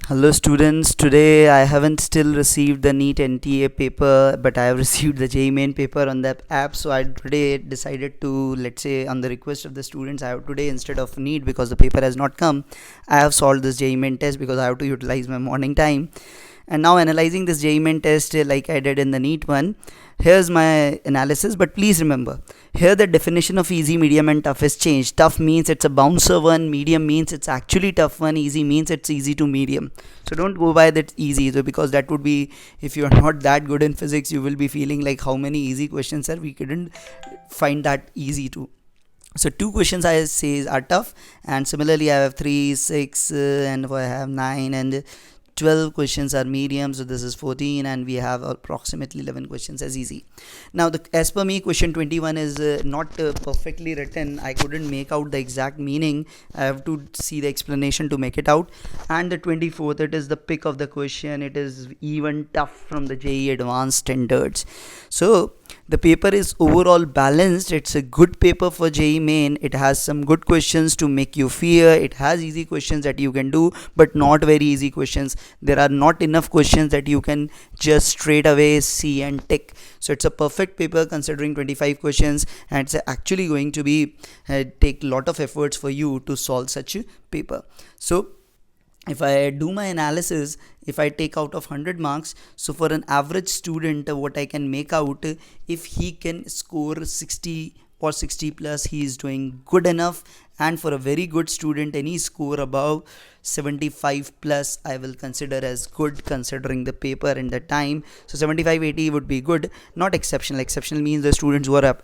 Hello students, today I haven't still received the NEET NTA paper, but I have received the JEE main paper on the app. So I today decided to, let's say on the request of the students, I have today instead of NEET, because the paper has not come, I have solved this JEE main test because I have to utilize my morning time. And now analyzing this JEE main test like I did in the NEET one, here's my analysis. But please remember, here the definition of easy, medium and tough is changed. Tough means it's a bouncer one, medium means it's actually tough one, easy means it's easy to medium. So don't go by that easy, so because that would be, if you're not that good in physics, you will be feeling like how many easy questions are, we couldn't find that easy to. So 2 questions I say are tough, and similarly I have 3, 6 and I have 9 and 12 questions are medium, so this is 14, and we have approximately 11 questions as easy. Now as per me, question 21 is not perfectly written. I couldn't make out the exact meaning. I have to see the explanation to make it out. And the 24th, it is the pick of the question. It is even tough from the JEE advanced standards. So the paper is overall balanced. It's a good paper for JEE main. It has some good questions to make you fear. It has easy questions that you can do, but not very easy questions. There are not enough questions that you can just straight away see and tick. So it's a perfect paper considering 25 questions, and it's actually going to be take a lot of efforts for you to solve such a paper. So if I do my analysis, if I take out of 100 marks, so for an average student, what I can make out, if he can score 60 or 60 plus, he is doing good enough. And for a very good student, any score above 75 plus I will consider as good considering the paper and the time. So 75-80 would be good, not exceptional. Exceptional means the students who are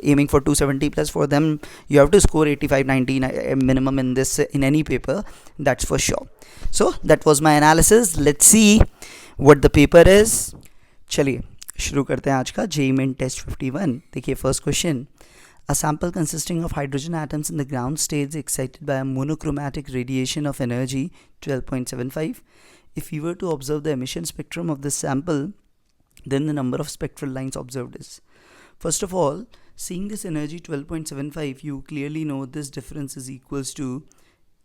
aiming for 270 plus, for them you have to score 85-90 minimum in this, in any paper, that's for sure. So that was my analysis. Let's see what the paper is. चलिए शुरू करते हैं आज का JEE main test 51. देखिए first question. A sample consisting of hydrogen atoms in the ground states excited by a monochromatic radiation of energy 12.75. If we were to observe the emission spectrum of this sample, then the number of spectral lines observed is. First of all, seeing this energy 12.75, you clearly know this difference is equals to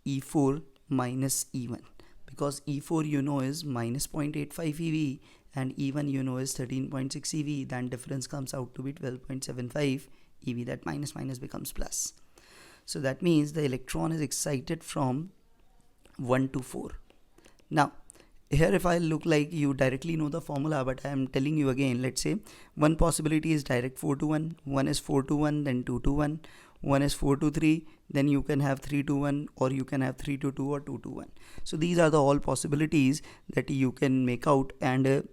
E4 minus E1, because E4 you know is minus 0.85 eV and E1 you know is 13.6 eV. Then difference comes out to be 12.75 eV. That minus minus becomes plus. So that means the electron is excited from 1 to 4. Now here if I look like you directly know the formula, but I am telling you again. Let's say one possibility is direct 4 to 1, one is 4 to 1, then 2 to 1, one is 4 to 3, then you can have 3 to 1, or you can have 3 to 2 or 2 to 1. So these are the all possibilities that you can make out, and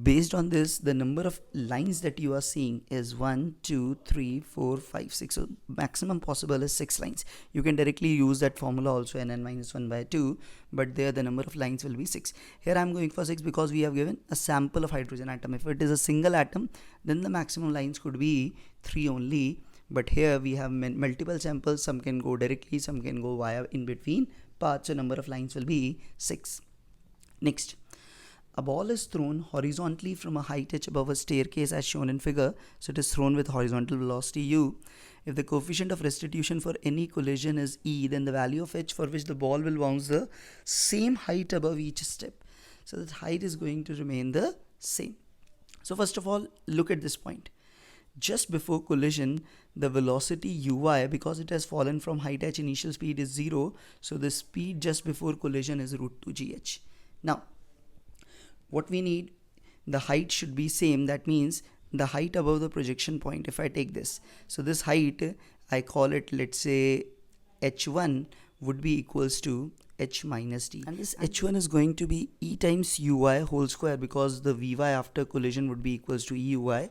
based on this, the number of lines that you are seeing is 1, 2, 3, 4, 5, 6. So maximum possible is 6 lines. You can directly use that formula also, nn minus 1 by 2, but there the number of lines will be 6. Here I am going for 6 because we have given a sample of hydrogen atom. If it is a single atom, then the maximum lines could be 3 only, but here we have multiple samples. Some can go directly, some can go via in between paths, so number of lines will be 6. Next, a ball is thrown horizontally from a height h above a staircase as shown in figure. So it is thrown with horizontal velocity u. If the coefficient of restitution for any collision is e, then the value of h for which the ball will bounce the same height above each step. So the height is going to remain the same. So first of all, look at this point. Just before collision, the velocity uy, because it has fallen from height h, initial speed is 0. So the speed just before collision is root 2 gh. Now what we need, the height should be same. That means the height above the projection point. If I take this, so this height, I call it, let's say h1 would be equals to h minus d, and this h1 is going to be e times uy whole square, because the vy after collision would be equals to euy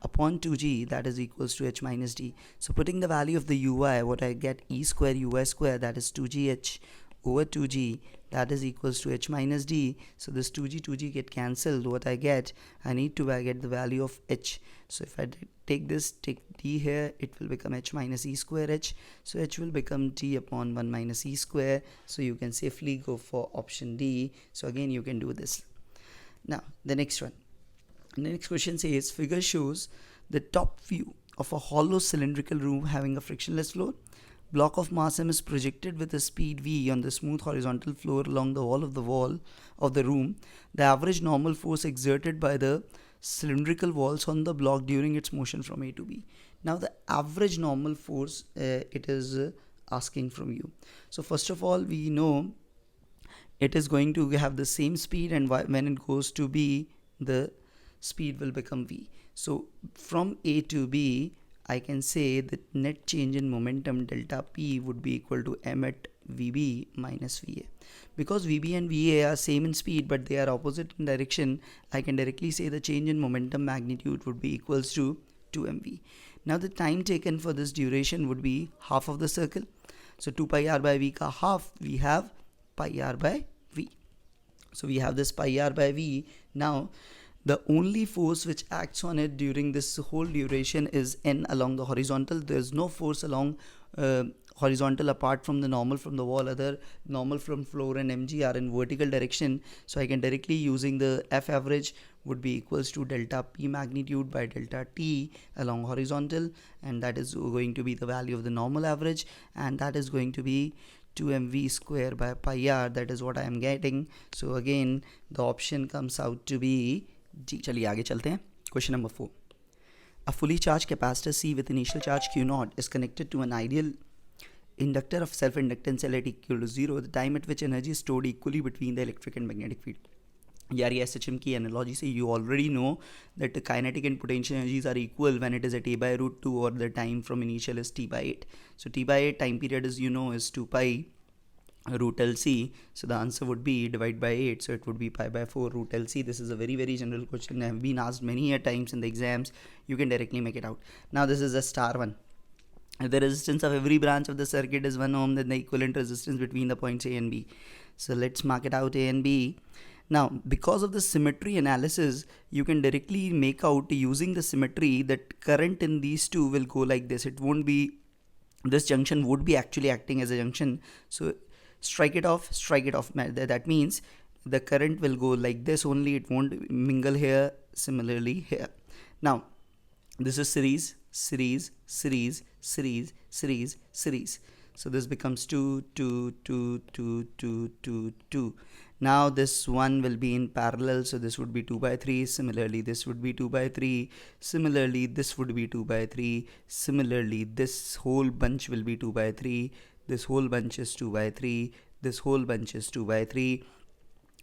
upon 2g, that is equals to h minus d. So putting the value of the uy, what I get, e square uy square, that is 2gh over 2g, that is equals to h minus d. So this 2g get cancelled. What I get, I need to get the value of h. So if I take this, take d here, it will become h minus e square h. So h will become d upon 1 minus e square. So you can safely go for option D. So again you can do this. Now the next one. The next question says, figure shows the top view of a hollow cylindrical room having a frictionless floor. Block of mass m is projected with a speed v on the smooth horizontal floor along the wall of the room. The average normal force exerted by the cylindrical walls on the block during its motion from A to B. Now the average normal force it is asking from you. So first of all, we know it is going to have the same speed, and when it goes to B, the speed will become v. So from A to B, I can say that net change in momentum delta P would be equal to m at Vb minus Va. Because Vb and Va are same in speed but they are opposite in direction, I can directly say the change in momentum magnitude would be equals to 2mv. Now the time taken for this duration would be half of the circle. So 2 pi r by v ka half, we have pi r by v. So we have this pi r by v. Now the only force which acts on it during this whole duration is n along the horizontal. There is no force along horizontal apart from the normal from the wall. Other normal from floor and mg are in vertical direction. So I can directly, using the f average, would be equals to delta p magnitude by delta t along horizontal, and that is going to be the value of the normal average, and that is going to be 2mv square by pi r. That is what I am getting. So again the option comes out to be D. चलिए आगे चलते हैं. Question number 4. A fully charged capacitor C with initial charge Q0 is connected to an ideal inductor of self-inductance L at equal to 0. The time at which energy is stored equally between the electric and magnetic field. यार ये SHM की analogy से you already know that the kinetic and potential energies are equal when it is at a by root 2 or the time from initial is t by 8. So t by 8 time period is, you know, is 2 pi root LC. So the answer would be divide by 8. So it would be pi by 4 root LC. This is a very general question. I have been asked many times in the exams. You can directly make it out. Now this is a star one. If the resistance of every branch of the circuit is 1 ohm, then the equivalent resistance between the points A and B. So let's mark it out A and B. Now because of the symmetry analysis, you can directly make out using the symmetry that current in these two will go like this. It won't be, this junction would be actually acting as a junction. So strike it off. That means the current will go like this only, it won't mingle here, similarly here. Now this is series. So this becomes 2. Now this one will be in parallel, so this would be 2 by 3. Similarly this would be 2 by 3. Similarly this would be 2 by 3. Similarly this whole bunch will be 2 by 3. This whole bunch is 2 by 3. This whole bunch is 2 by 3.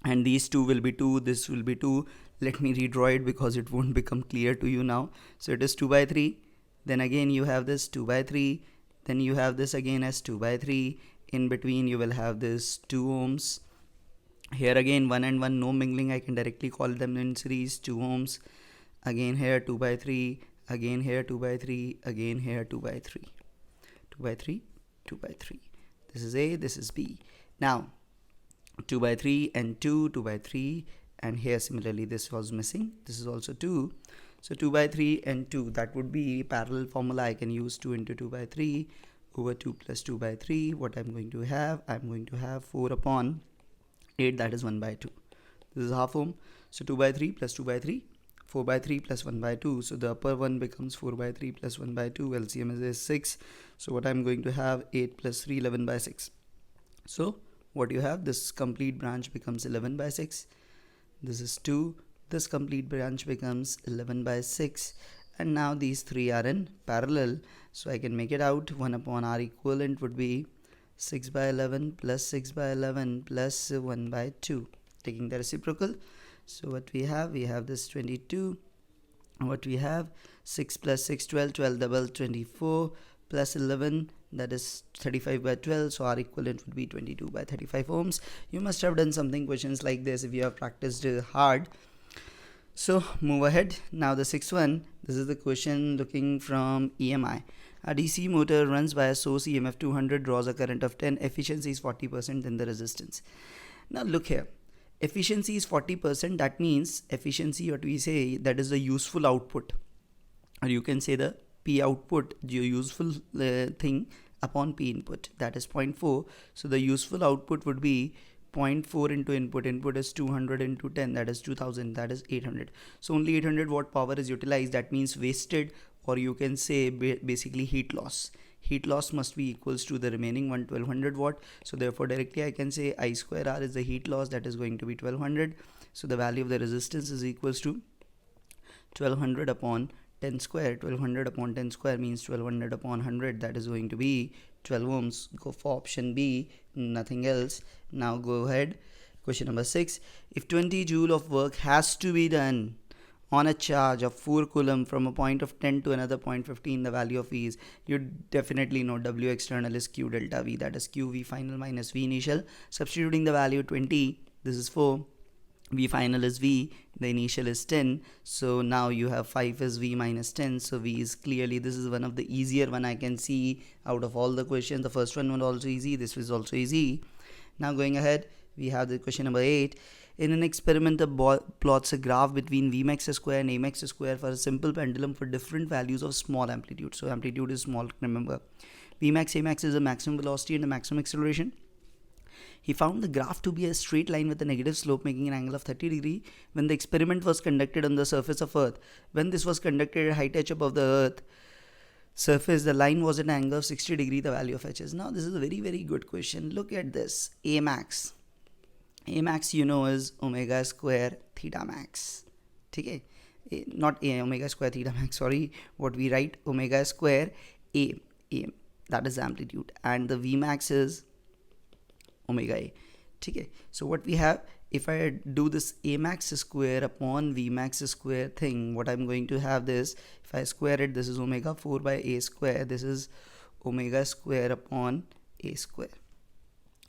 And these two will be 2. This will be 2. Let me redraw it because it won't become clear to you now. So it is 2 by 3. Then again you have this 2 by 3. Then you have this again as 2 by 3. In between you will have this 2 ohms. Here again 1 and 1, no mingling. I can directly call them in series, 2 ohms. Again here 2 by 3. Again here 2 by 3. Again here 2 by 3. 2 by 3. 2 by 3. This is A, this is B. Now 2 by 3 and 2, 2 by 3, and here similarly this was missing. This is also 2. So 2 by 3 and 2, that would be parallel formula. I can use 2 into 2 by 3 over 2 plus 2 by 3. What I'm going to have? I'm going to have 4 upon 8, that is 1 by 2. This is half ohm. So 2 by 3 plus 2 by 3. 4 by 3 plus 1 by 2. So the upper one becomes 4 by 3 plus 1 by 2. LCM is 6. So what I'm going to have, 8 plus 3, 11 by 6. So what you have, this complete branch becomes 11 by 6. This is 2. This complete branch becomes 11 by 6. And now these three are in parallel. So I can make it out. 1 upon R equivalent would be 6 by 11 plus 6 by 11 plus 1 by 2. Taking the reciprocal. So what we have this 22. What we have, 6 plus 6, 12, 12 double 24 plus 11, that is 35 by 12. So our equivalent would be 22 by 35 ohms. You must have done something questions like this if you have practiced hard. So move ahead. Now the sixth one, this is the question looking from EMI. A DC motor runs by a source EMF 200, draws a current of 10, efficiency is 40%, then the resistance. Now look here, efficiency is 40%, that means efficiency, what we say, that is the useful output, or you can say the P output, your useful thing upon P input, that is 0.4. So the useful output would be 0.4 into input is 200 into 10, that is 2000, that is 800. So only 800 watt power is utilized, that means wasted, or you can say basically heat loss. heat loss must be equals to the remaining 1200 watt. So therefore directly I can say I square R is the heat loss, that is going to be 1200. So the value of the resistance is equals to 1200 upon 10 square. 1200 upon 10 square means 1200 upon 100, that is going to be 12 ohms. Go for option B, nothing else. Now go ahead. Question number 6. If 20 joule of work has to be done on a charge of 4 coulomb from a point of 10 to another point 15, the value of V is, you definitely know W external is Q delta V, that is Q V final minus V initial. Substituting the value 20, this is 4, V final is V, the initial is 10, so now you have 5 is V minus 10, so V is clearly, this is one of the easier one I can see out of all the questions. The first one was also easy, this was also easy. Now going ahead, we have the question number 8. In an experiment, the plots a graph between Vmax square and Amax square for a simple pendulum for different values of small amplitude. So amplitude is small, remember. Vmax, Amax is the maximum velocity and the maximum acceleration. He found the graph to be a straight line with a negative slope making an angle of 30 degree when the experiment was conducted on the surface of Earth. When this was conducted at high touch above the Earth surface, the line was at an angle of 60 degree, the value of h is. Now this is a very good question. Look at this. Amax you know is omega square theta max. Okay, not omega square theta max, sorry, what we write, omega square a, that is amplitude, and the Vmax is omega a. Okay, so what we have, if I do this Amax square upon Vmax square thing, what I'm going to have this, if I square it, this is omega 4 by a square, this is omega square upon a square.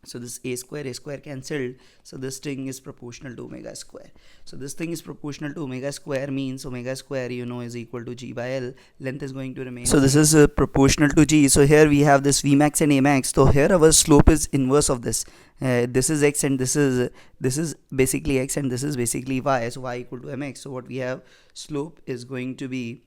So this a square cancelled, so this thing is proportional to omega square. So this thing is proportional to omega square means omega square you know is equal to G by L. Length is going to remain. So this is proportional to G. So here we have this Vmax and Amax. So here our slope is inverse of this. This is X and this is basically X and this is basically Y. So Y equal to Mx. So what we have, slope is going to be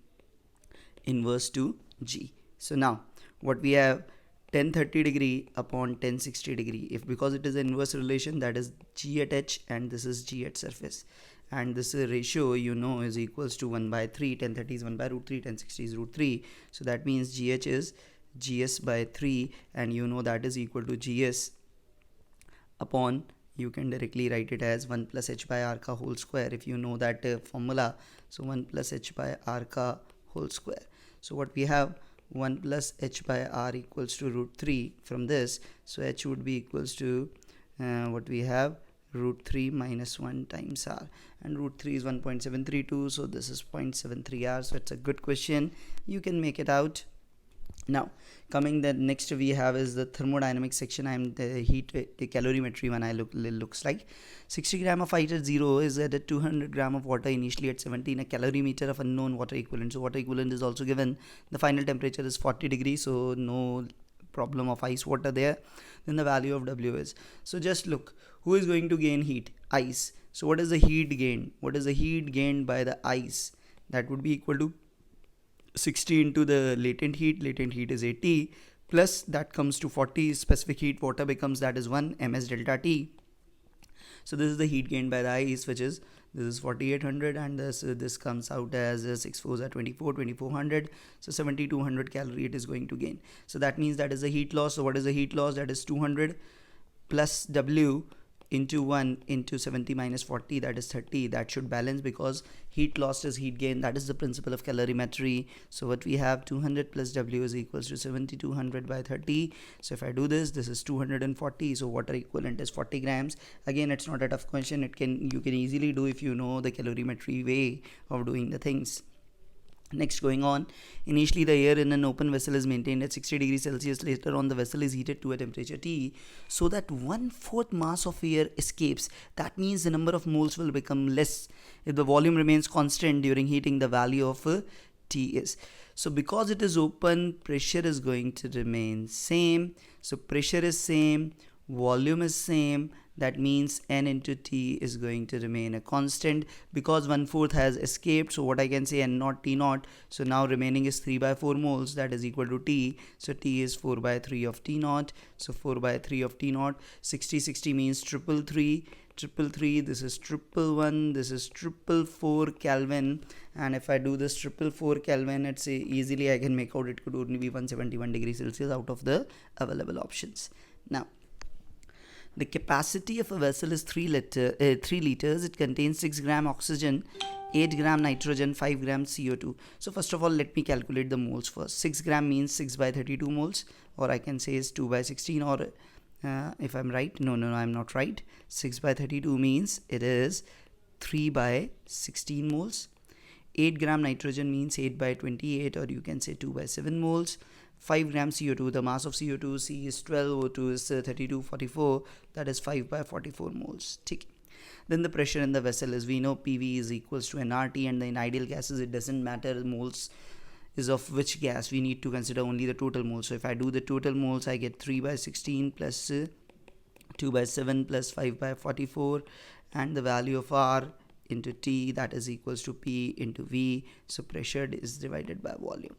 inverse to G. So now what we have, 1030 degree upon 1060 degree, if because it is an inverse relation, that is G at H and this is G at surface, and this ratio you know is equals to 1 by 3. 1030 is 1 by root 3, 1060 is root 3, so that means GH is GS by 3, and you know that is equal to GS upon, you can directly write it as 1 plus H by R ka whole square if you know that formula. So 1 plus H by R ka whole square. So what we have, 1 plus H by R equals to root 3 from this. So H would be equals to what we have, root 3 minus 1 times R, and root 3 is 1.732, so this is 0.73 R. So it's a good question, you can make it out. Now coming the next we have is the thermodynamic section. I'm the heat the calorimetry one. I looks like 60 gram of ice at 0 is at 200 gram of water initially at 17, a calorimeter of unknown water equivalent. So water equivalent is also given. The final temperature is 40 degrees, so no problem of ice water there. Then the value of W is, so just look, who is going to gain heat? Ice. So what is the heat gained? What is the heat gained by the ice? That would be equal to 60 into the latent heat is 80, plus that comes to 40 specific heat, water becomes, that is 1 ms delta T. So this is the heat gained by the ice, which is, this is 4800, and this comes out as 6 4s are 2400, so 7200 calorie it is going to gain. So that means that is the heat loss. So what is the heat loss? That is 200 plus W into 1 into 70 minus 40, that is 30. That should balance because heat loss is heat gain. That is the principle of calorimetry. So what we have, 200 plus W is equals to 7200 by 30. So if I do this, this is 240. So water equivalent is 40 grams. Again, it's not a tough question. You can easily do if you know the calorimetry way of doing the things. Next, going on, initially the air in an open vessel is maintained at 60 degrees Celsius. Later on, the vessel is heated to a temperature T so that 1/4 mass of air escapes. That means the number of moles will become less. If the volume remains constant during heating, the value of T is. So because it is open, pressure is going to remain same. So pressure is same, volume is same. That means N into T is going to remain a constant because 1/4 has escaped. So what I can say, N naught T naught. So now remaining is 3 by 4 moles, that is equal to T. So T is 4 by 3 of T naught. So 4 by 3 of T naught. 60 means 333. triple 3, this is triple 1, this is triple 4 Kelvin, and if I do this triple 4 Kelvin, it's easily I can make out it could only be 171 degrees Celsius out of the available options. Now, the capacity of a vessel is 3 liters. It contains 6 gram oxygen, 8 gram nitrogen, 5 gram CO2. So first of all, let me calculate the moles first. 6 gram means 6 by 32 moles, or I can say is 2 by 16, or if I'm right, no, I'm not right. 6 by 32 means it is 3 by 16 moles. 8 gram nitrogen means 8 by 28, or you can say 2 by 7 moles. 5 gram CO2, the mass of CO2, C is 12, O2 is 32, 44, that is 5 by 44 moles. Tick. Then the pressure in the vessel is, we know PV is equals to nRT, and in ideal gases it doesn't matter moles is of which gas, we need to consider only the total moles. So if I do the total moles, I get 3 by 16 plus 2 by 7 plus 5 by 44, and the value of R into T, that is equals to P into V. So pressure is divided by volume.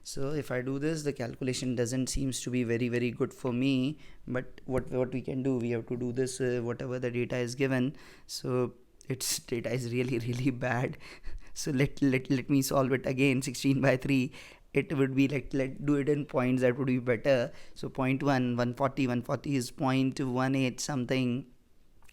So if I do this, the calculation doesn't seems to be very good for me, but what we can do, we have to do this whatever the data is given. So its data is really bad. So let me solve it again. 16 by 3, it would be like, let's do it in points, that would be better. So 0.1, 140 is 0.18 something,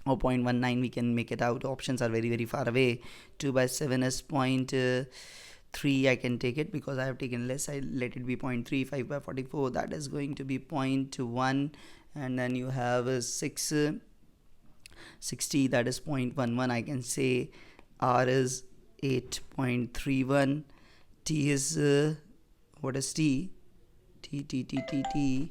or 0.19, we can make it out. Options are very far away. 2 by 7 is 0.3, I can take it because I have taken less. I let it be 0.3. 5 by 44, that is going to be 0.1, and then you have 660, that is 0.11. I can say R is 8.31. T is what is T? T.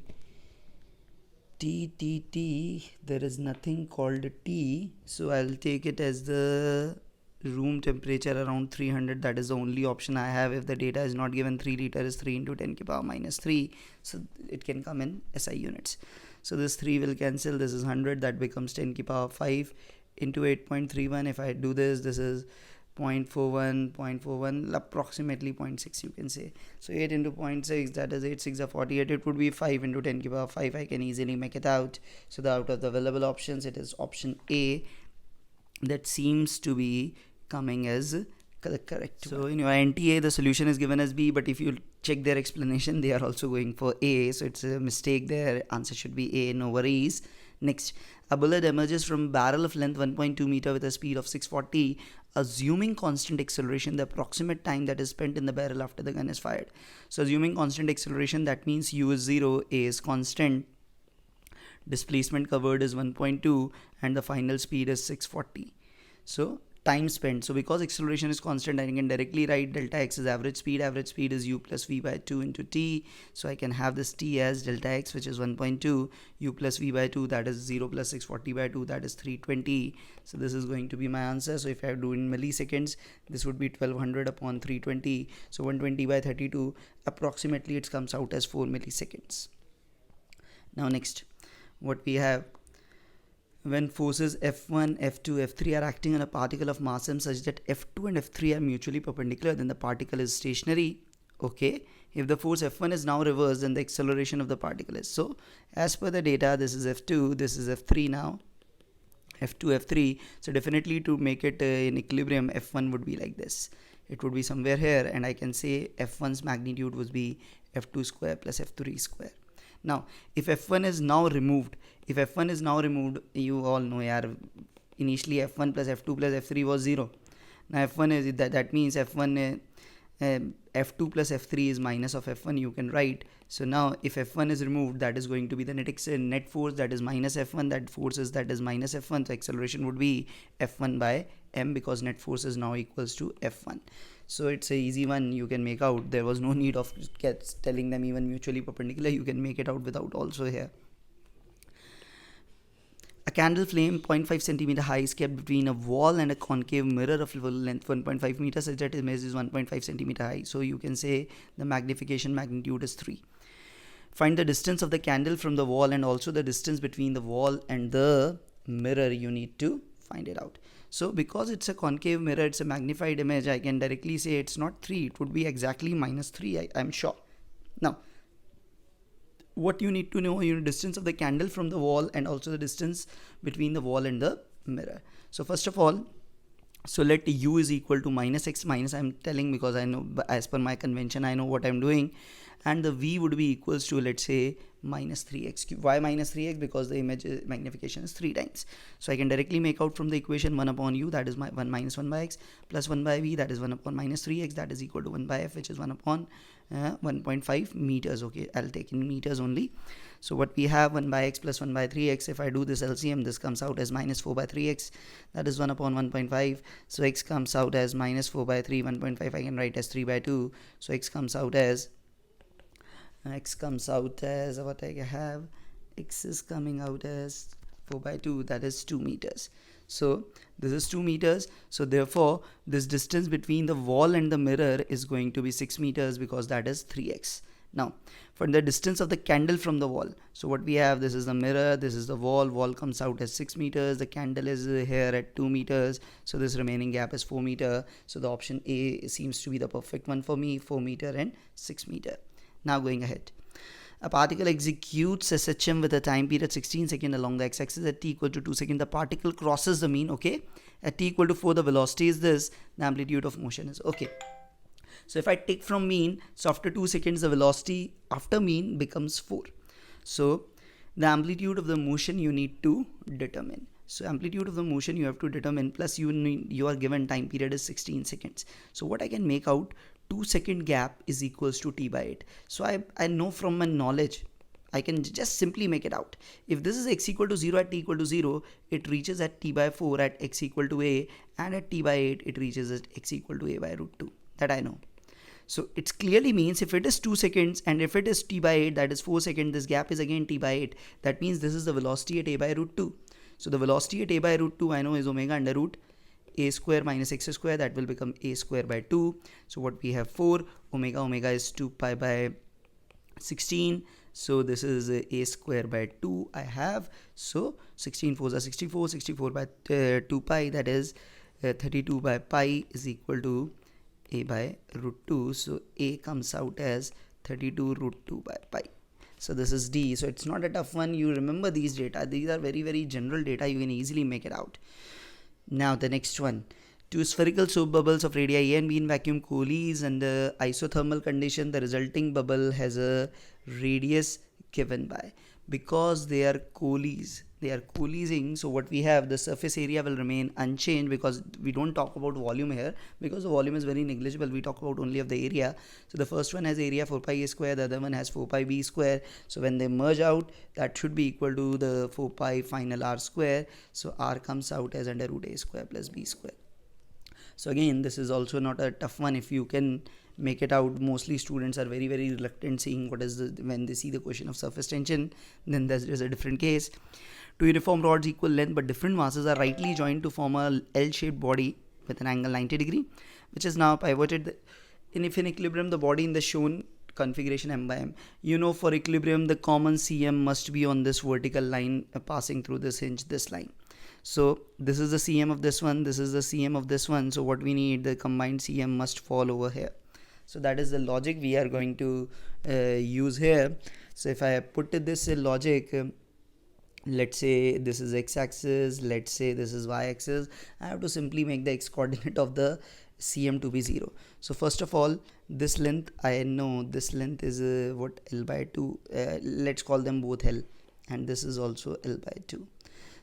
There is nothing called T, so I'll take it as the room temperature around 300. That is the only option I have. If the data is not given, 3 liter is 3 into 10 to the power minus 3, so it can come in SI units. So this 3 will cancel, this is 100, that becomes 10 to the power 5 into 8.31. if I do this, this is 0.41, approximately 0.6 you can say. So 8 into 0.6, that is 8 6 are 48. It would be 5 into 10 to the power 5. I can easily make it out. So out of the available options, it is option A that seems to be coming as the correct. So in your NTA, the solution is given as B, but if you check their explanation, they are also going for A, so it's a mistake there. Answer should be A, no worries. Next, a bullet emerges from a barrel of length 1.2 meter with a speed of 640. Assuming constant acceleration, the approximate time that is spent in the barrel after the gun is fired. So assuming constant acceleration, that means U is 0, A is constant, displacement covered is 1.2, and the final speed is 640. So time spent, so because acceleration is constant, I can directly write delta x is average speed is u plus v by 2 into t. So I can have this t as delta x, which is 1.2, u plus v by 2, that is 0 plus 640 by 2, that is 320. So this is going to be my answer. So if I do in milliseconds, this would be 1200 upon 320, so 120 by 32, approximately it comes out as 4 milliseconds. Now next, what we have, when forces F1, F2, F3 are acting on a particle of mass m such that F2 and F3 are mutually perpendicular, then the particle is stationary. Okay, if the force F1 is now reversed, then the acceleration of the particle is. So as per the data, this is F2, this is F3 now, F2, F3. So definitely to make it in equilibrium, F1 would be like this. It would be somewhere here, and I can say F1's magnitude would be F2 square plus F3 square. Now if F1 is now removed, you all know yaar, initially F1 plus F2 plus F3 was 0. Now F1 is that means F1 F2 plus F3 is minus of F1, you can write. So now if F1 is removed, that is going to be the net force, that is minus F1, that force is that is minus F1, so acceleration would be F1 by m, because net force is now equals to F1. So it's a easy one, you can make out. There was no need of telling them even mutually perpendicular, you can make it out without also here. A candle flame 0.5 centimeter high is kept between a wall and a concave mirror of length 1.5 meters such that image is 1.5 centimeter high. So you can say the magnification magnitude is 3. Find the distance of the candle from the wall and also the distance between the wall and the mirror. You need to find it out. So because it's a concave mirror, it's a magnified image, I can directly say it's not 3, it would be exactly minus 3, I'm sure. Now what you need to know, distance of the candle from the wall and also the distance between the wall and the mirror. So first of all, so let u is equal to minus x, minus I'm telling because I know as per my convention I know what I'm doing, and the v would be equals to, let's say, minus 3x cube. Why minus 3x? Because the image magnification is 3 times. So I can directly make out from the equation 1 upon u, that is my 1 minus 1 by x, plus 1 by v, that is 1 upon minus 3x, that is equal to 1 by f, which is 1 upon 1.5 meters. Okay, I'll take in meters only. So what we have, 1 by x plus 1 by 3x, if I do this LCM, this comes out as minus 4 by 3x, that is 1 upon 1.5. So x comes out as minus 4 by 3, 1.5 I can write as 3 by 2. So x comes out as what I have, x is coming out as 4 by 2, that is 2 meters. So this is 2 meters. So therefore this distance between the wall and the mirror is going to be 6 meters because that is 3x. Now for the distance of the candle from the wall, so what we have, this is the mirror, this is the wall comes out as 6 meters, the candle is here at 2 meters, so this remaining gap is 4 meter. So the option A seems to be the perfect one for me, 4 meter and 6 meter. Now going ahead, a particle executes SHM with a time period 16 seconds along the x-axis at t equal to 2 seconds. The particle crosses the mean, okay? At t equal to 4, the velocity is this, the amplitude of motion is, okay. So if I take from mean, so after 2 seconds, the velocity after mean becomes 4. So the amplitude of the motion you need to determine. So amplitude of the motion you have to determine, plus you are given time period is 16 seconds. So what I can make out, 2 second gap is equals to t by 8. So I know from my knowledge, I can just simply make it out. If this is x equal to 0 at t equal to 0, it reaches at t by 4 at x equal to a, and at t by 8 it reaches at x equal to a by root 2. That I know. So it clearly means if it is 2 seconds and if it is t by 8, that is 4 seconds, this gap is again t by 8. That means this is the velocity at a by root 2. So the velocity at a by root 2 I know is omega under root a square minus x square, that will become a square by 2. So what we have, 4 omega is 2 pi by 16. So this is a square by 2 I have. So 16 4s are 64, 64 by 2 pi, that is 32 by pi is equal to a by root 2. So a comes out as 32 root 2 by pi. So this is D. So it's not a tough one. You remember these data. These are very, very general data. You can easily make it out. Now the next one. Two spherical soap bubbles of radii A and B in vacuum coalesce under isothermal condition. The resulting bubble has a radius given by. Because they are coalescing, so what we have, the surface area will remain unchanged, because we don't talk about volume here, because the volume is very negligible. We talk about only of the area. So the first one has area 4 pi a square, the other one has 4 pi b square. So when they merge out, that should be equal to the 4 pi final r square. So r comes out as under root a square plus b square. So again, this is also not a tough one. If you can make it out, mostly students are very, very reluctant seeing what is when they see the question of surface tension, then there's a different case. Two uniform rods equal length but different masses are rightly joined to form a L-shaped body with an angle 90 degree, which is now pivoted. In equilibrium, the body in the shown configuration m by m. For equilibrium, the common CM must be on this vertical line passing through this hinge, this line. So this is the CM of this one, this is the CM of this one. So what we need, the combined CM must fall over here. So that is the logic we are going to use here. So if I put this in logic, let's say this is x-axis, let's say this is y-axis, I have to simply make the x-coordinate of the CM to be 0. So first of all, this length, I know this length is what, L by 2, let's call them both L, and this is also L by 2.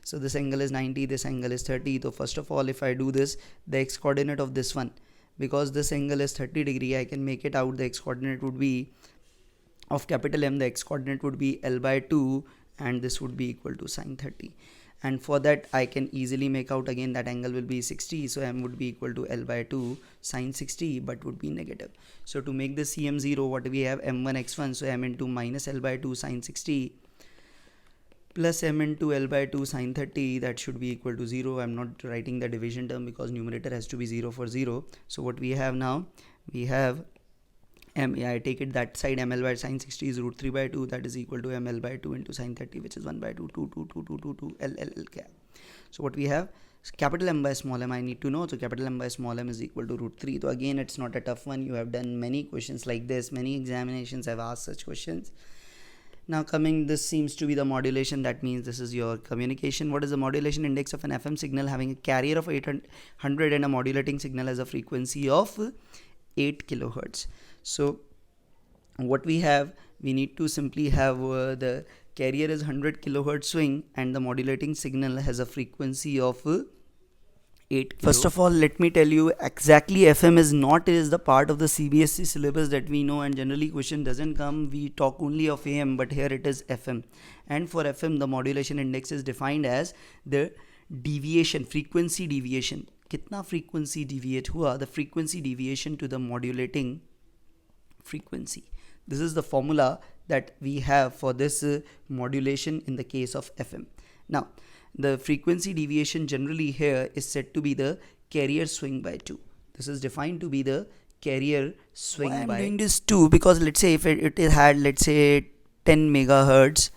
So this angle is 90, this angle is 30. So first of all, if I do this, the x-coordinate of this one, because this angle is 30 degree, I can make it out. The x-coordinate would be of capital M, the x-coordinate would be L by 2, and this would be equal to sine 30. And for that, I can easily make out again that angle will be 60. So M would be equal to L by 2 sine 60, but would be negative. So to make the CM 0, what we have, M1 x1, so M into minus L by 2 sine 60 plus M into L by 2 sine 30, that should be equal to 0. I'm not writing the division term because numerator has to be 0 for 0. So what we have now, we have M, I take it that side, ML by sine 60 is root 3 by 2, that is equal to ML by 2 into sine 30, which is 1 by 2, 2, L cap. So what we have, capital M by small m I need to know. So capital M by small m is equal to root 3. So again, it's not a tough one. You have done many questions like this. Many examinations have asked such questions. Now coming, this seems to be the modulation. That means this is your communication. What is the modulation index of an FM signal having a carrier of 800 and a modulating signal has a frequency of 8 kilohertz? So what we have, we need to simply have the carrier is 100 kilohertz swing and the modulating signal has a frequency of 8 kilo. First of all, let me tell you exactly FM is the part of the CBSE syllabus that we know, and generally question doesn't come, we talk only of AM, but here it is FM. And for FM the modulation index is defined as the deviation, frequency deviation. Kitna frequency deviate hua, the frequency deviation to the modulating frequency. This is the formula that we have for this modulation in the case of FM. Now the frequency deviation generally here is said to be the carrier swing by 2. This is defined to be the carrier swing by 2. I'm doing this 2 because let's say if it had, let's say, 10 megahertz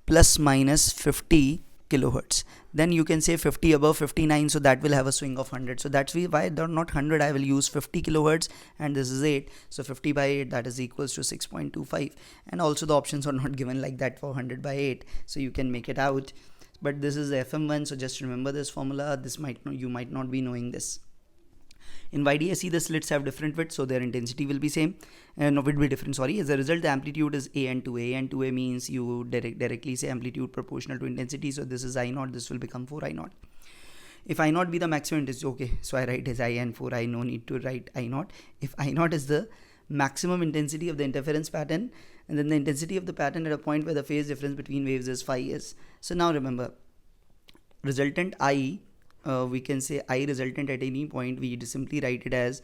plus minus 50 kilohertz, then you can say 50 above 59, so that will have a swing of 100. So that's why not 100, I will use 50 kilohertz, and this is 8, so 50 by 8, that is equals to 6.25. and also the options are not given like that for 100 by 8, so you can make it out. But this is the FM1, so just remember this formula. This you might not be knowing this. In YDSE the slits have different widths, so their intensity will be same, no, will be different, sorry. As a result, the amplitude is A and 2A, and 2A means you directly say amplitude proportional to intensity, so this is I0, this will become 4I0. If I0 be the maximum intensity, okay, so I write as I and 4I, no need to write I0. If I0 is the maximum intensity of the interference pattern, and then the intensity of the pattern at a point where the phase difference between waves is phi is. So now remember, resultant I, we can say I resultant at any point, we simply write it as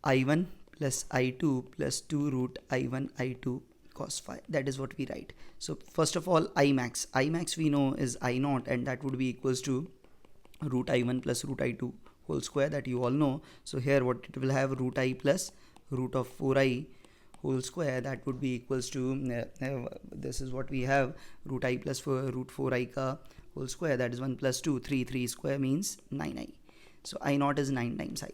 I1 plus I2 plus 2 root I1 I2 cos phi. That is what we write. So first of all, Imax we know is I0, and that would be equals to root I1 plus root I2 whole square, that you all know. So here what it will have, root I plus root of 4I whole square, that would be equals to this is what we have, root I plus root 4I ka whole square, that is 1 plus 2, 3 square means 9I. So I0 is 9 times I.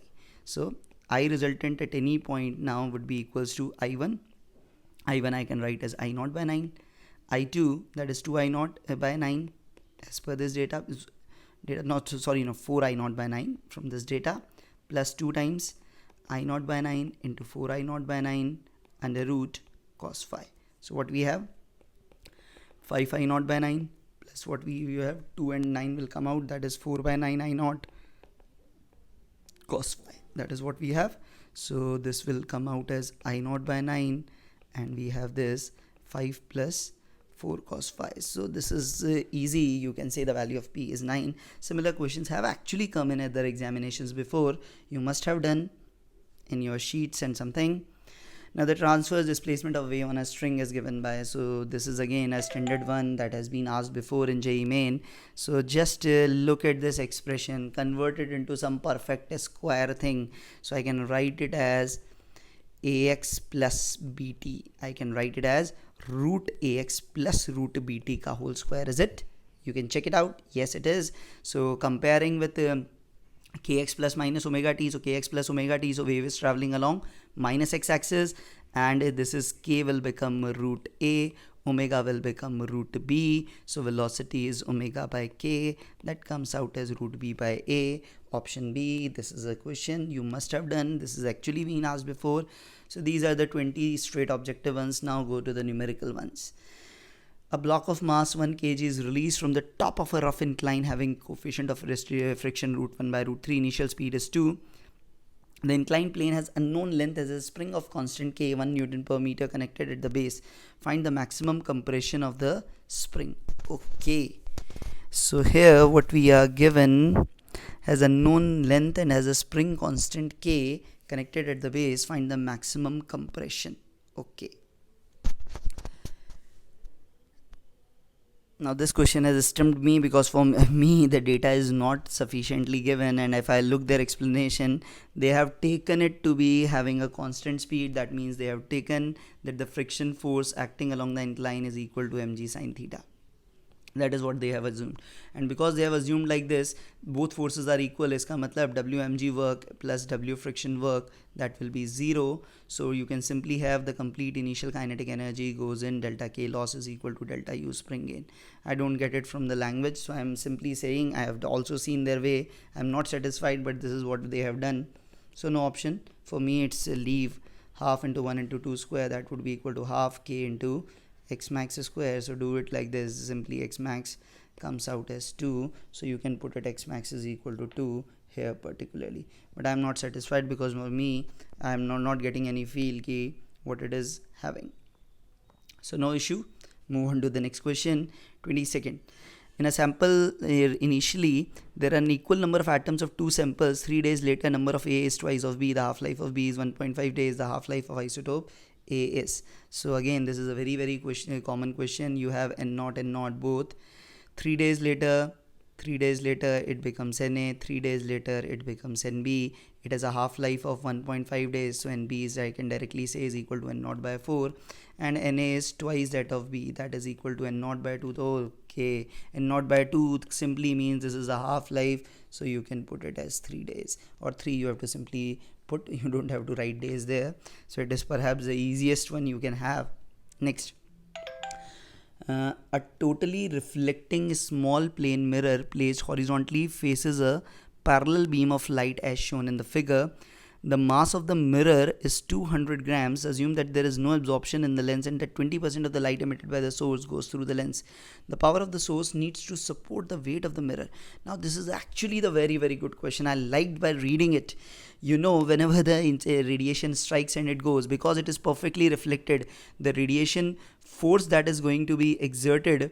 So I resultant at any point now would be equals to I1 I can write as I0 by 9, I2 that is 2I0 by 9 as per this data, 4I0 by 9 from this data, plus 2 times I0 by 9 into 4I0 by 9 under root cos phi. So what we have, 5I0 by 9 plus what we have, 2 and 9 will come out, that is 4 by 9 I0 cos phi. That is what we have. So this will come out as I0 by 9, and we have this 5 plus 4 cos phi. So this is easy. You can say the value of P is 9. Similar questions have actually come in other examinations before. You must have done in your sheets and something. Now the transverse displacement of wave on a string is given by, so this is again a standard one that has been asked before in JEE Main. So just look at this expression, convert it into some perfect square thing. So I can write it as AX plus BT. I can write it as root AX plus root BT ka whole square. Is it? You can check it out. Yes, it is. So comparing with kx plus minus omega t, so kx plus omega t, so wave is traveling along minus x-axis, and this is k will become root a, omega will become root b, so velocity is omega by k, that comes out as root b by a. Option B, this is a question you must have done, this is actually been asked before. So these are the 20 straight objective ones. Now go to the numerical ones. A block of mass 1 kg is released from the top of a rough incline having coefficient of friction root 1 by root 3. Initial speed is 2. The inclined plane has unknown length as a spring of constant K, 1 Newton per meter connected at the base. Find the maximum compression of the spring. Okay. So here what we are given has a known length and has a spring constant K connected at the base. Find the maximum compression. Okay. Now this question has stumped me because for me the data is not sufficiently given, and if I look their explanation, they have taken it to be having a constant speed. That means they have taken that the friction force acting along the incline is equal to mg sin theta. That is what they have assumed, and because they have assumed like this, both forces are equal. Iska matlab Wmg work plus W friction work, that will be 0. So you can simply have the complete initial kinetic energy goes in delta K loss is equal to delta U spring gain. I don't get it from the language, so I am simply saying I have also seen their way. I am not satisfied, but this is what they have done. So no option for me. It's leave half into 1 into 2 square, that would be equal to half K into x max square. So do it like this, simply x max comes out as 2, so you can put it x max is equal to 2 here particularly, but I'm not satisfied because for me I'm not getting any feel ki what it is having. So no issue, move on to the next question. 22nd. In a sample, initially there are an equal number of atoms of 2 samples. 3 days later, number of A is twice of B. The half-life of B is 1.5 days. The half-life of isotope A is. So again, this is a very common question. You have N0 and N0 both. 3 days later it becomes Na. 3 days later it becomes Nb. It has a half-life of 1.5 days. So Nb is, I can directly say, is equal to N0 by 4. And Na is twice that of B, that is equal to N0 by 2. So okay, N0 by 2 simply means this is a half-life, so you can put it as 3 days, or 3 you have to simply put, you don't have to write days there. So it is perhaps the easiest one you can have. Next, a totally reflecting small plane mirror placed horizontally faces a parallel beam of light as shown in the figure. The mass of the mirror is 200 grams. Assume that there is no absorption in the lens and that 20% of the light emitted by the source goes through the lens. The power of the source needs to support the weight of the mirror. Now this is actually the very good question. I liked by reading it. You know, whenever the radiation strikes and it goes, because it is perfectly reflected, the radiation force that is going to be exerted,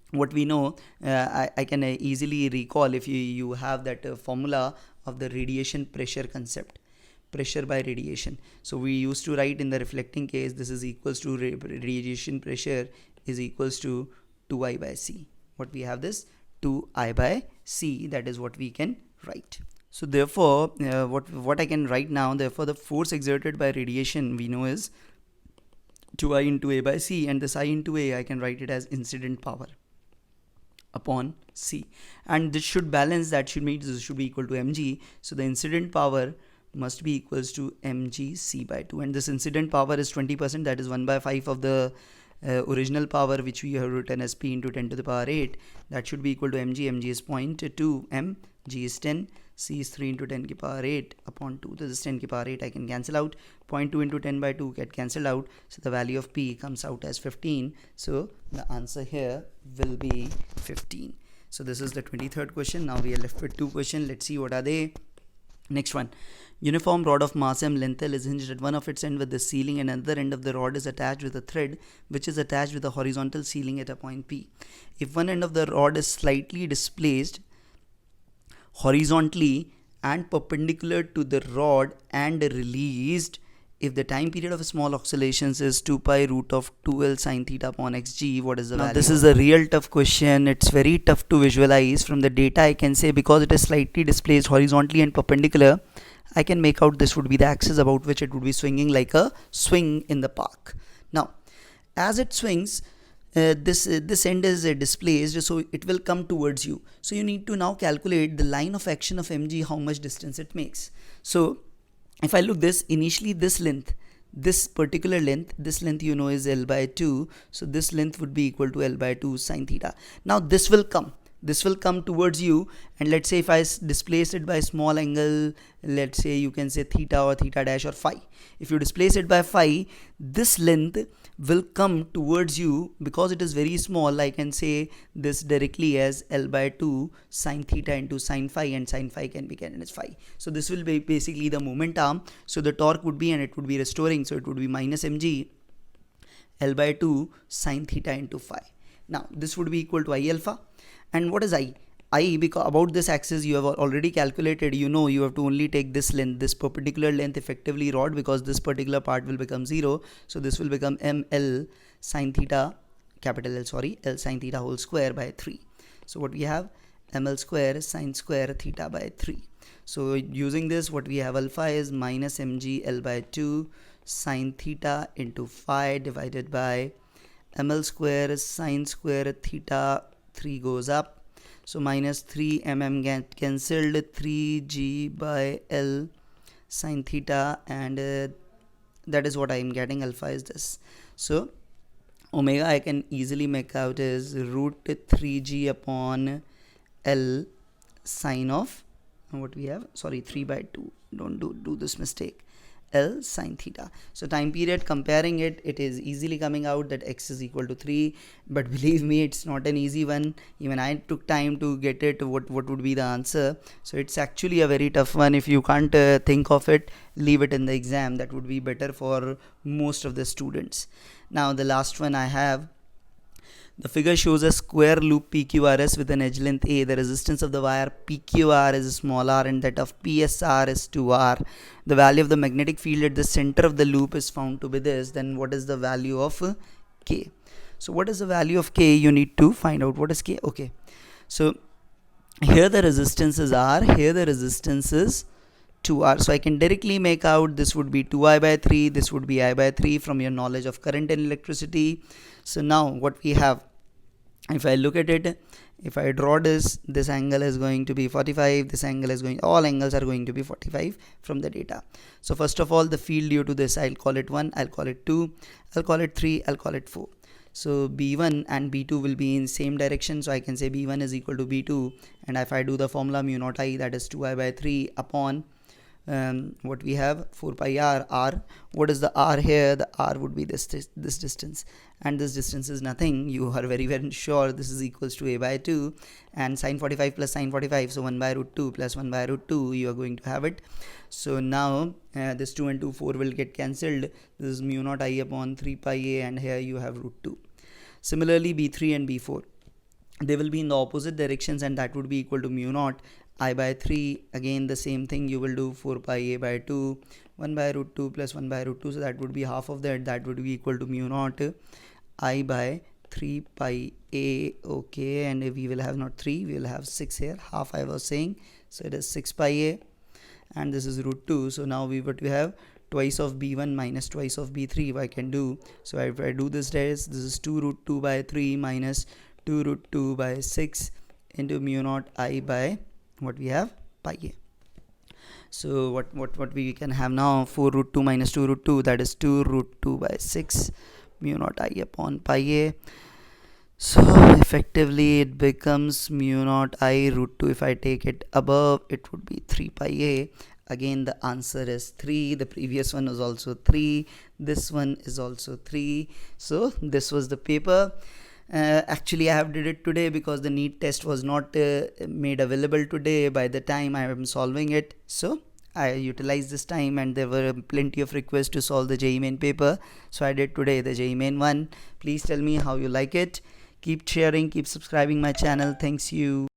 what we know, I can easily recall if you have that formula of the radiation pressure concept. Pressure by radiation. So we used to write in the reflecting case, this is equals to radiation pressure is equals to 2I by C. What we have this 2I by C, that is what we can write. So therefore, what I can write now, therefore the force exerted by radiation we know is 2I into A by C, and this I into A I can write it as incident power upon C, and this should balance, that should mean this should be equal to mg. So the incident power must be equals to mg C by 2, and this incident power is 20%, that is 1 by 5 of the original power, which we have written as P into 10 to the power 8. That should be equal to mg. Mg is 0.2, m, g is 10, C is 3 into 10 to the power 8 upon 2. This is 10 to the power 8, I can cancel out. 0.2 into 10 by 2 get cancelled out, so the value of P comes out as 15. So the answer here will be 15. So this is the 23rd question. Now we are left with 2 questions. Let's see what are they. Next one. Uniform rod of mass m, length L, is hinged at one of its end with the ceiling, and another end of the rod is attached with a thread which is attached with a horizontal ceiling at a point P. If one end of the rod is slightly displaced horizontally and perpendicular to the rod and released, if the time period of small oscillations is 2 pi root of 2L sin theta upon xg, what is the value? Now this is a real tough question. It's very tough to visualize. From the data I can say, because it is slightly displaced horizontally and perpendicular, I can make out this would be the axis about which it would be swinging like a swing in the park. Now as it swings, this end is displaced, so it will come towards you. So you need to now calculate the line of action of mg, how much distance it makes. So if I look this, initially this length, this particular length, this length you know is L by 2, so this length would be equal to L by 2 sin theta. Now this will come towards you, and let's say if I displace it by small angle, let's say you can say theta or theta dash or phi. If you displace it by phi, this length will come towards you. Because it is very small, I can say this directly as L by 2 sin theta into sin phi, and sin phi can be written as phi. So this will be basically the moment arm. So the torque would be, and it would be restoring, so it would be minus mg L by 2 sin theta into phi. Now this would be equal to I alpha. And what is I? I, because about this axis you have already calculated, you know you have to only take this length, this perpendicular length effectively rod, because this particular part will become 0. So this will become ml sin theta, capital L, sorry, L sin theta whole square by 3. So what we have, ml square sin square theta by 3. So using this, what we have, alpha is minus mg L by 2 sin theta into phi divided by ml square sin square theta 3 goes up, so minus 3 get cancelled, 3g by L sine theta, and that is what I am getting. Alpha is this, so omega I can easily make out is root 3g upon L sine of what we have, sorry, 3 by 2, don't do this mistake, L sine theta. So time period, comparing it, it is easily coming out that x is equal to 3, but believe me, it's not an easy one. Even I took time to get it, what would be the answer. So it's actually a very tough one. If you can't think of it, leave it in the exam. That would be better for most of the students. Now the last one I have. The figure shows a square loop PQRS with an edge length A. The resistance of the wire PQR is small r and that of PSR is 2R. The value of the magnetic field at the center of the loop is found to be this. Then what is the value of K? So what is the value of K? You need to find out what is K. Okay. So here the resistance is R. Here the resistance is 2R. So I can directly make out this would be 2I by 3. This would be I by 3 from your knowledge of current and electricity. So now what we have, if I look at it, if I draw this angle is going to be 45, this angle is going, all angles are going to be 45 from the data. So first of all, the field due to this, I'll call it 1, I'll call it 2, I'll call it 3, I'll call it 4. So B1 and B2 will be in same direction, so I can say B1 is equal to B2, and if I do the formula mu naught I, that is 2I by 3 upon what we have 4 pi r. What is the r here? The r would be this distance, and this distance is nothing, you are very sure this is equals to a by 2, and sine 45 plus sine 45, so 1 by root 2 plus 1 by root 2, you are going to have it. So now this 2 and 2, 4 will get cancelled. This is mu naught I upon 3 pi a, and here you have root 2. Similarly B3 and B4, they will be in the opposite directions, and that would be equal to mu naught I by 3. Again the same thing you will do, 4 pi a by 2, 1 by root 2 plus 1 by root 2, so that would be half of that, that would be equal to mu naught I by 3 pi a. Okay, and we will have not 3, we will have 6 here, half I was saying, so it is 6 pi a, and this is root 2. So now what we have, twice of b1 minus twice of b3 if I can do. So if I do this, this is 2 root 2 by 3 minus 2 root 2 by 6 into mu naught I by what we have, pi a. So what we can have now, 4 root 2 minus 2 root 2, that is 2 root 2 by 6 mu naught I upon pi a. So effectively it becomes mu naught I root 2. If I take it above, it would be 3 pi a. Again the answer is 3. The previous one was also 3. This one is also 3. So this was the paper. Actually I have did it today because the NEET test was not made available today by the time I am solving it. So I utilized this time, and there were plenty of requests to solve the JEE main paper. So I did today the JEE main one. Please tell me how you like it. Keep sharing, keep subscribing my channel. Thanks you.